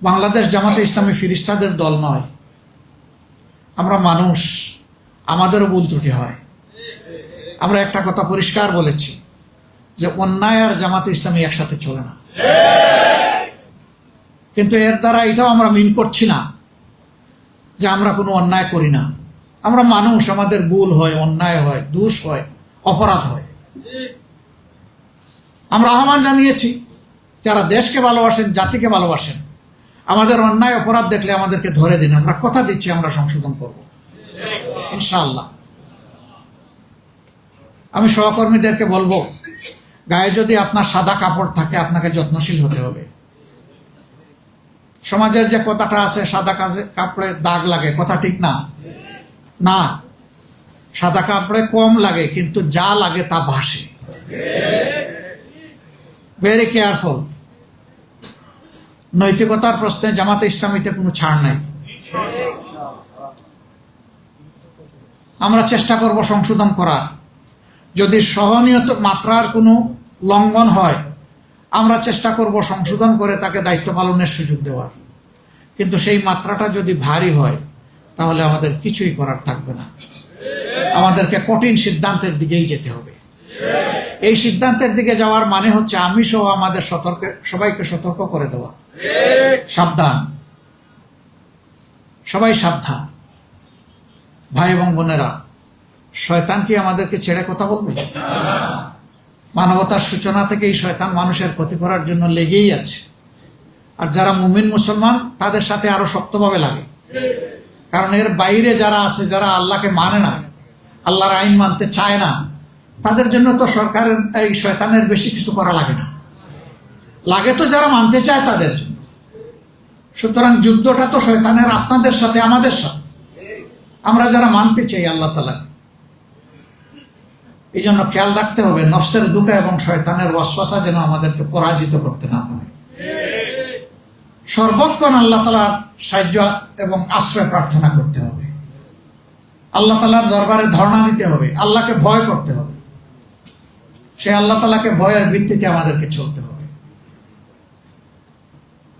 বাংলাদেশ জামাতে ইসলামী ফিরিস্তাদের দল নয়, আমরা মানুষ, আমাদেরও ভুল ত্রুটি হয়। আমরা একটা কথা পরিষ্কার বলেছি যে অন্যায় আর জামাতে ইসলামী একসাথে চলে না, কিন্তু এর দ্বারা এটাও আমরা মিন করছি না যে আমরা কোনো অন্যায় করি না। আমরা মানুষ, আমাদের ভুল হয়, অন্যায় হয়, দোষ হয়, অপরাধ হয়। আমরা আহ্বান জানিয়েছি যারা দেশকে ভালোবাসেন, জাতিকে ভালোবাসেন, আমাদের অন্যায় অপরাধ দেখলে আমাদেরকে ধরে দিন। আমরা কথা দিচ্ছি আমরা সংশোধন করব ইনশাআল্লাহ। আমি সহকর্মীদেরকে বলবো, গায়ে যদি আপনার সাদা কাপড় থাকে আপনাকে যত্নশীল হতে হবে। সমাজের যে কথাটা আছে সাদা কাপড়ে দাগ লাগে, কথা ঠিক না? না, সাদা কাপড়ে কম লাগে কিন্তু যা লাগে তা ভাসে। Very careful. নৈতিকতার প্রশ্নে জামাতে ইসলামীতে কোনো ছাড় নাই। আমরা চেষ্টা করব সংশোধন করার। যদি সহনীয় মাত্রার কোনো লঙ্ঘন হয় আমরা চেষ্টা করব সংশোধন করে তাকে দায়িত্ব পালনের সুযোগ দেওয়ার। কিন্তু সেই মাত্রাটা যদি ভারী হয় তাহলে আমাদের কিছুই করার থাকবে না। আমাদেরকে কঠিন সিদ্ধান্তের দিকেই যেতে হবে। এই সিদ্ধান্তের দিকে যাওয়ার মানে হচ্ছে আমি সহ আমাদের সবাইকে সতর্ক করে দেওয়া, সাবধান, সবাই সাবধান। ভাই এবং বোনেরা, শয়তান কি আমাদেরকে ছেড়ে কথা বলবে? মানবতার সূচনা থেকে এই শয়তান মানুষের ক্ষতি করার জন্য লেগেই আছে। আর যারা মুমিন মুসলমান তাদের সাথে আরো শক্তভাবে লাগে, কারণ এর বাইরে যারা আছে, যারা আল্লাহকে মানে না, আল্লাহর আইন মানতে চায় না, তাদের জন্য তো সরকারের এই শয়তানের বেশি কিছু করা লাগে না, লাগে তো যারা মানতে চায় তাদের জন্য। সুতরাং যুদ্ধটা তো শয়তানের আপনাদের সাথে, আমাদের সাথে, আমরা যারা মানতে চাই আল্লাহ তাআলা। এই জন্য খেয়াল রাখতে হবে নফসের দুঃখ এবং শয়তানের ওয়াসওয়াসা যেন আমাদেরকে পরাজিত করতে না পারে। সর্বক্ষণ আল্লাহ তাআলার সাহায্য এবং আশ্রয় প্রার্থনা করতে হবে, আল্লাহ তাআলার দরবারে ধর্ণা দিতে হবে, আল্লাহকে ভয় করতে হবে। সে আল্লাহ তাআলাকে ভয়ের ভিত্তিতে আমাদেরকে চলতে হবে।